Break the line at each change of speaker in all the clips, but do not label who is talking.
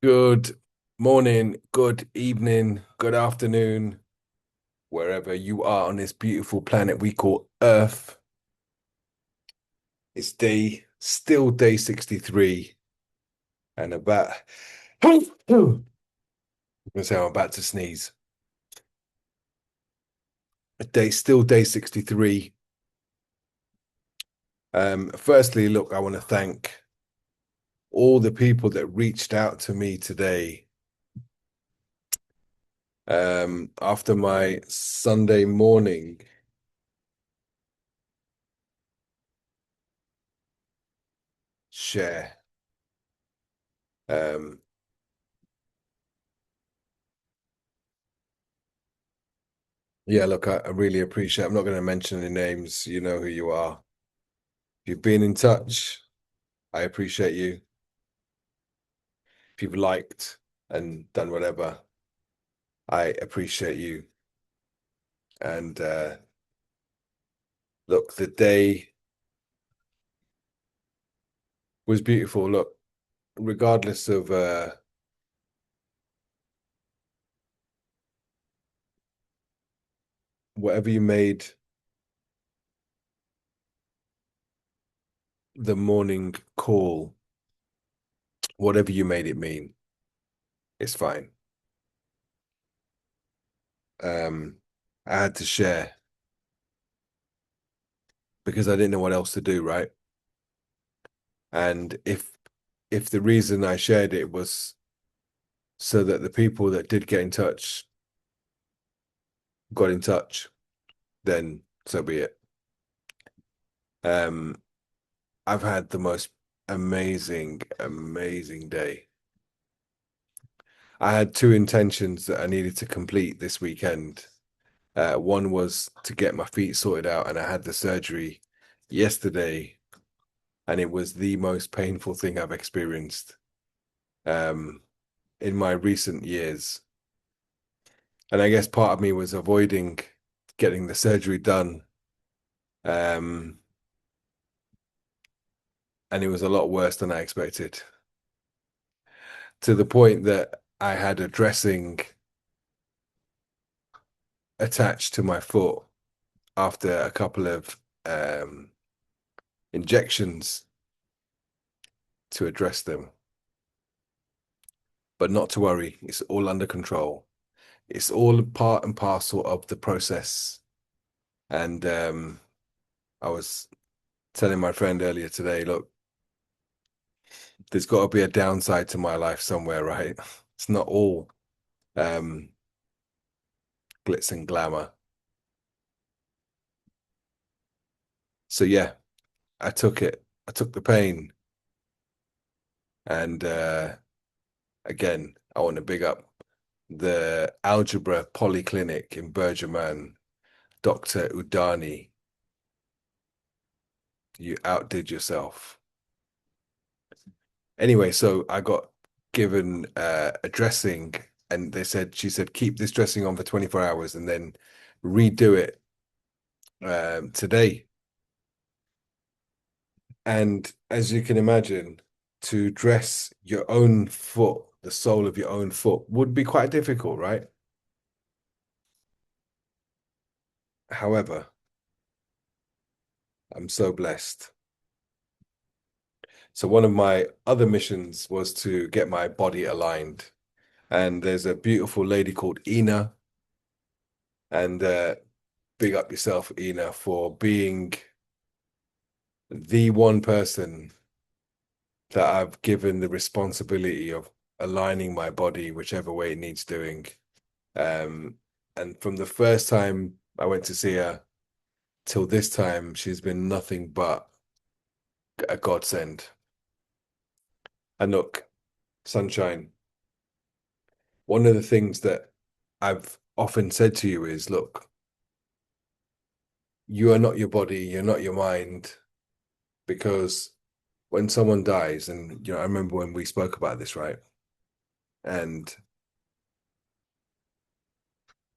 Good morning, good evening, good afternoon, wherever you are on this beautiful planet we call Earth. It's still day 63, and about, I'm gonna say I'm about to sneeze. Still day 63. Firstly, look, I want to thank all the people that reached out to me today. After my Sunday morning share. Um, Yeah, look, I really appreciate. I'm not going to mention any names. You know who you are. If you've been in touch, I appreciate you. If you've liked and done whatever, I appreciate you. And look, the day was beautiful. Look, regardless of whatever you made the morning call, whatever you made it mean, it's fine. Um, I had to share because I didn't know what else to do, right? And if the reason I shared it was so that the people that did get in touch got in touch, then so be it. Um, I've had the most amazing day. I had two intentions that I needed to complete this weekend. One was to get my feet sorted out, and I had the surgery yesterday, and it was the most painful thing I've experienced um, in my recent years. And I guess part of me was avoiding getting the surgery done. Um, and it was a lot worse than I expected, to the point that I had a dressing attached to my foot after a couple of um, injections to address them. But not to worry, it's all under control. It's all part and parcel of the process. And I was telling my friend earlier today, look, there's got to be a downside to my life somewhere, right? It's not all um, glitz and glamour. So yeah, I took it. I took the pain. And again, I want to big up the Algebra Polyclinic in Bergerman, Dr. Udani. You outdid yourself. Anyway, so I got given a dressing, and she said, keep this dressing on for 24 hours and then redo it today. And as you can imagine, to dress your own foot, the sole of your own foot, would be quite difficult, right? However, I'm so blessed. So one of my other missions was to get my body aligned. And there's a beautiful lady called Ina, and big up yourself, Ina, for being the one person that I've given the responsibility of aligning my body whichever way it needs doing. Um, and from the first time I went to see her till this time, she's been nothing but a godsend. And look, sunshine, one of the things that I've often said to you is, look, you are not your body, you're not your mind, because when someone dies, and I remember when we spoke about this, right? And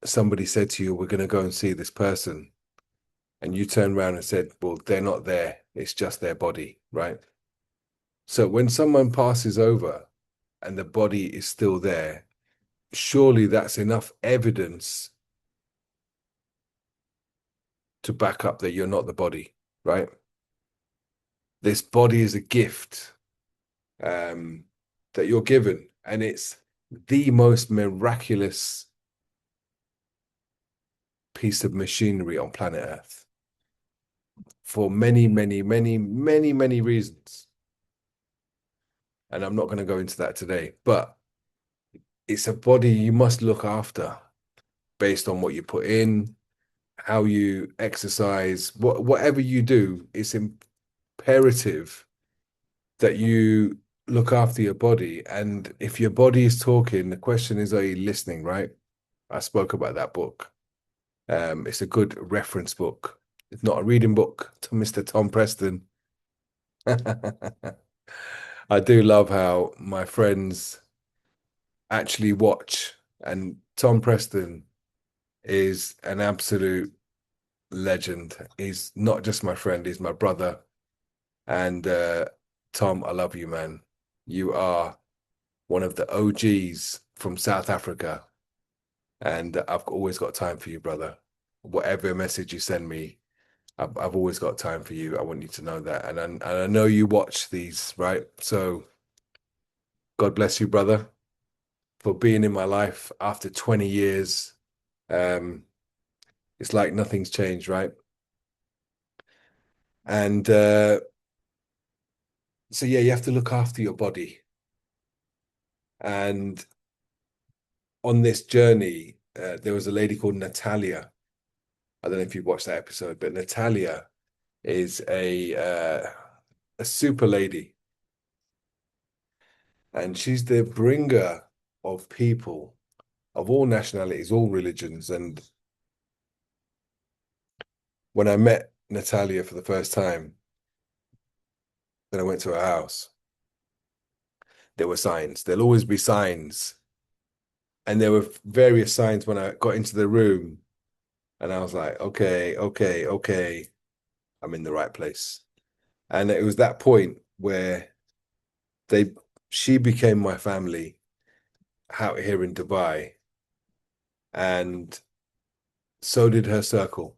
somebody said to you, we're going to go and see this person. And you turned around and said, well, they're not there. It's just their body, right? So when someone passes over, and the body is still there, surely that's enough evidence to back up that you're not the body, right? This body is a gift um, that you're given, and it's the most miraculous piece of machinery on planet Earth for many, many, many, many, many reasons. And I'm not going to go into that today, but it's a body you must look after based on what you put in, how you exercise, whatever you do, it's imperative that you look after your body. And if your body is talking, the question is, are you listening, right? I spoke about that book. It's a good reference book. It's not a reading book to Mr. Tom Preston. I do love how my friends actually watch, and Tom Preston is an absolute legend. He's not just my friend, he's my brother. And Tom, I love you, man. You are one of the OGs from South Africa, and I've always got time for you, brother. Whatever message you send me, I've always got time for you. I want you to know that, and I know you watch these, right? So God bless you, brother, for being in my life after 20 years. Um, it's like nothing's changed, right? And so yeah, you have to look after your body. And on this journey, there was a lady called Natalia. I don't know if you've watched that episode, but Natalia is a super lady, and she's the bringer of people of all nationalities, all religions. And when I met Natalia for the first time, then I went to her house. There were signs. There'll always be signs. And there were various signs when I got into the room, and I was like, okay, okay, okay, I'm in the right place. And it was that point where they she became my family out here in Dubai, and so did her circle.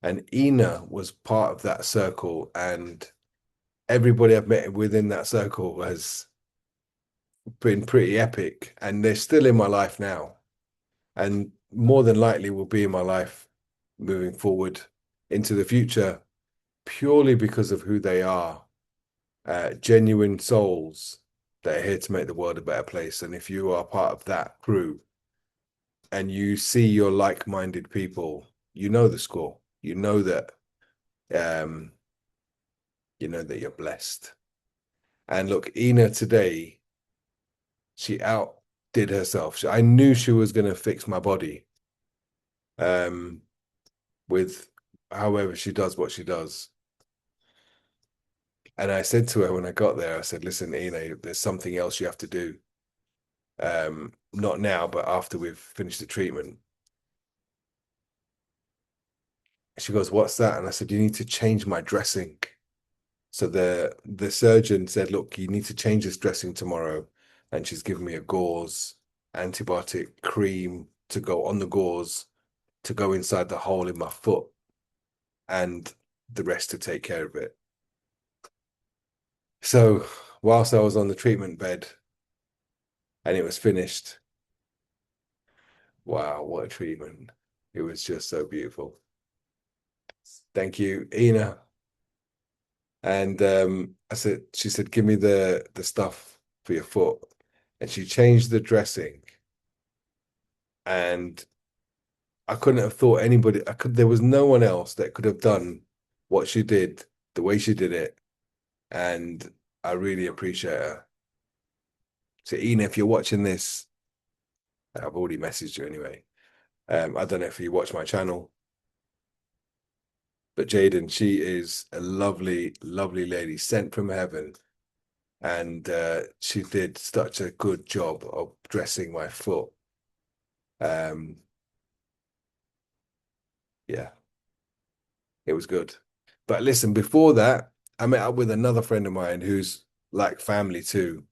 And Ina was part of that circle, and everybody I've met within that circle has been pretty epic, and they're still in my life now, and more than likely will be in my life moving forward into the future, purely because of who they are, genuine souls that are here to make the world a better place. And if you are part of that crew and you see your like-minded people, you know the score. Um, you know that you're blessed. And look, Ina today, she outdid herself. I knew she was going to fix my body, um, with however she does what she does. And I said to her when I got there, I said, listen, Ina, there's something else you have to do. Not now, but after we've finished the treatment. She goes, what's that? And I said, you need to change my dressing. So the surgeon said, look, you need to change this dressing tomorrow. And she's given me a gauze antibiotic cream to go on the gauze to go inside the hole in my foot, and the rest to take care of it. So whilst I was on the treatment bed and it was finished, wow, what a treatment. It was just so beautiful. Thank you, Ina. And she said, give me the stuff for your foot. And she changed the dressing. And I couldn't have thought there was no one else that could have done what she did, the way she did it. And I really appreciate her. So, Ina, if you're watching this, I've already messaged you anyway. I don't know if you watch my channel, but Jaden, she is a lovely, lovely lady sent from heaven. And she did such a good job of dressing my foot. Um, yeah, it was good. But listen, before that, I met up with another friend of mine who's like family too.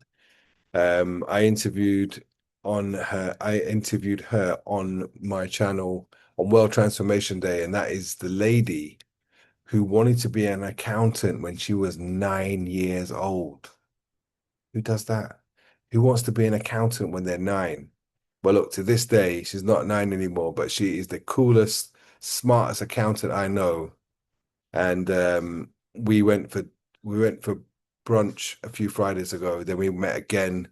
I interviewed her on my channel on World Transformation Day, and that is the lady who wanted to be an accountant when she was 9 years old. Who does that? Who wants to be an accountant when they're nine? Well, look, to this day, she's not nine anymore, but she is the coolest, smartest accountant I know. And we went for brunch a few Fridays ago. Then we met again,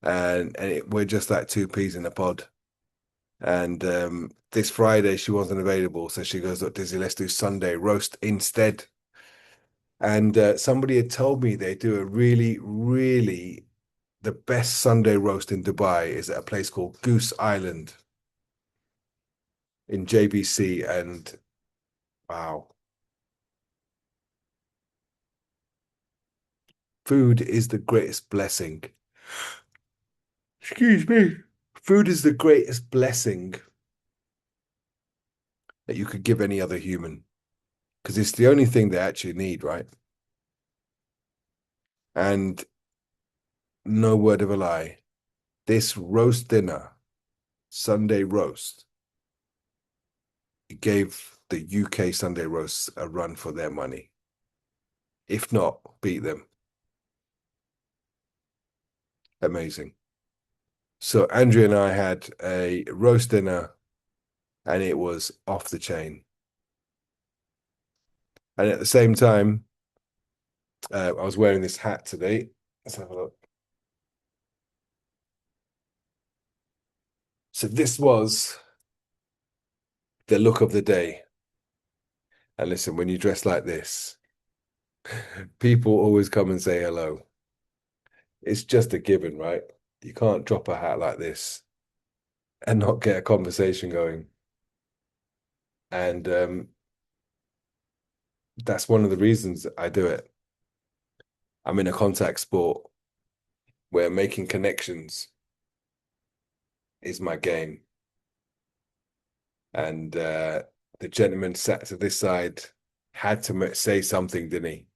we're just like two peas in a pod. And this Friday she wasn't available, so she goes, "Look, Dizzy, let's do Sunday roast instead." And somebody had told me they do a really, really the best Sunday roast in Dubai is at a place called Goose Island in JBC. And wow, food is the greatest blessing. Excuse me. Food is the greatest blessing that you could give any other human because it's the only thing they actually need, right? And no word of a lie, this roast dinner, Sunday roast, it gave the UK Sunday roasts a run for their money. If not, beat them. Amazing. So Andrea and I had a roast dinner and it was off the chain. And at the same time, I was wearing this hat today. Let's have a look. So this was the look of the day. And listen, when you dress like this, people always come and say hello. It's just a given, right? You can't drop a hat like this and not get a conversation going. And that's one of the reasons I do it. I'm in a contact sport where making connections is my game. And the gentleman sat to this side had to say something, didn't he?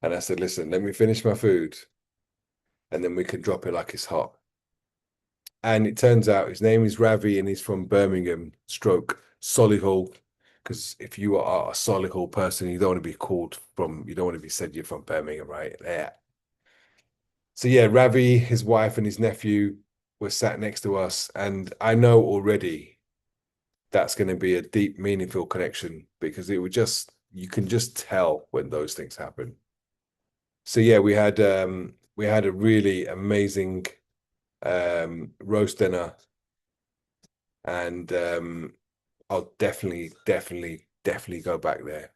And I said, listen, let me finish my food and then we can drop it like it's hot. And it turns out his name is Ravi and he's from Birmingham, stroke Solihull. Because if you are a Solihull person, you don't want to be you don't want to be said you're from Birmingham, right? Yeah. So yeah, Ravi, his wife and his nephew were sat next to us. And I know already that's going to be a deep, meaningful connection because you can just tell when those things happen. So yeah, we had a really amazing roast dinner, and I'll definitely go back there.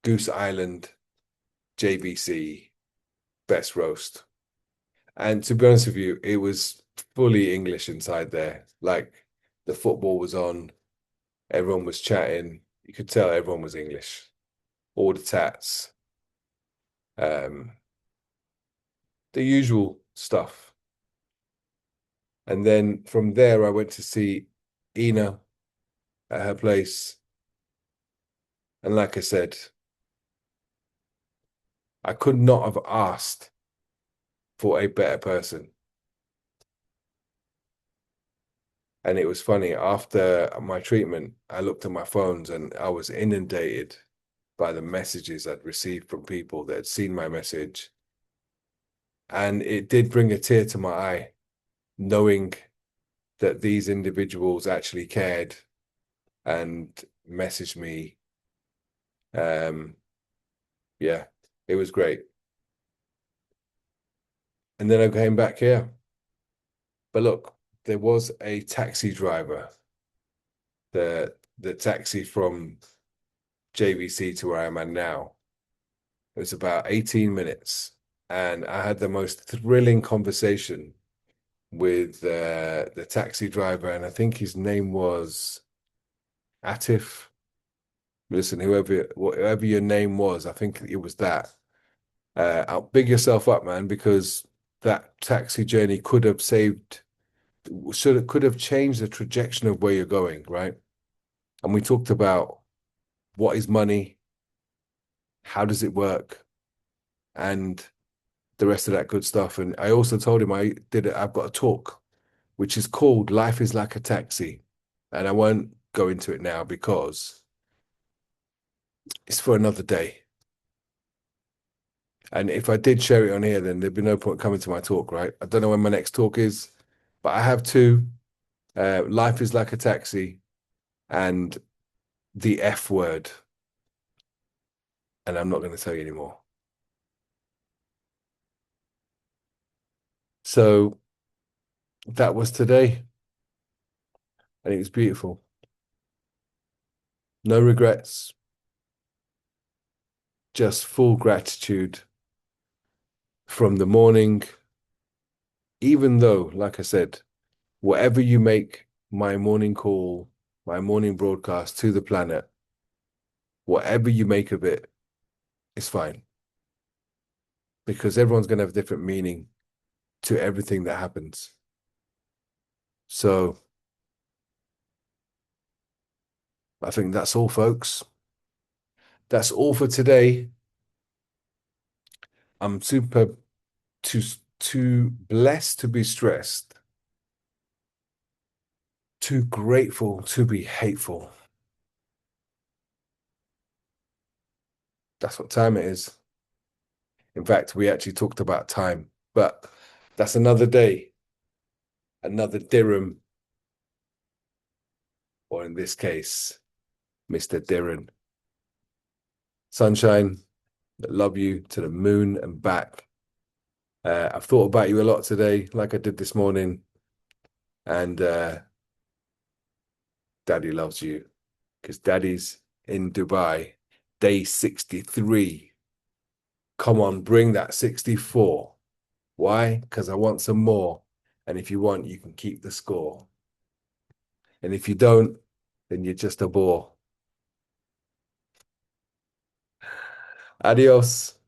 Goose Island, JBC, best roast. And to be honest with you, it was fully English inside there. Like the football was on, everyone was chatting. You could tell everyone was English. All the tats, um, the usual stuff. And then from there, I went to see Ina at her place. And like I said, I could not have asked for a better person. And it was funny, after my treatment, I looked at my phones and I was inundated by the messages I'd received from people that had seen my message. And it did bring a tear to my eye, knowing that these individuals actually cared and messaged me. Um, yeah, it was great. And then I came back here. But look, there was a taxi driver, the taxi from JVC to where I'm at now. It was about 18 minutes. And I had the most thrilling conversation with the taxi driver. And I think his name was Atif. Listen, whoever your name was, I think it was that. Big yourself up, man, because that taxi journey could have changed the trajectory of where you're going, right? And we talked about what is money, how does it work, and the rest of that good stuff. And I also told him I've got a talk, which is called Life is Like a Taxi. And I won't go into it now because it's for another day. And if I did share it on here, then there'd be no point coming to my talk, right? I don't know when my next talk is, but I have two. Life is Like a Taxi and the F word. And I'm not going to tell you anymore. So that was today. And it was beautiful. No regrets, just full gratitude from the morning, even though, like I said, whatever you make my morning call, my morning broadcast to the planet, whatever you make of it, is fine. Because everyone's going to have different meaning to everything that happens. So I think that's all, folks. That's all for today. I'm super too too blessed to be stressed, too grateful to be hateful. That's what time it is. In fact, we actually talked about time, but that's another day, another dirham, or in this case, Mr. Dirham. Sunshine, love you to the moon and back. I've thought about you a lot today, like I did this morning, and Daddy loves you because Daddy's in Dubai, day 63. Come on, bring that 64. Why? Because I want some more. And if you want, you can keep the score. And if you don't, then you're just a bore. Adios.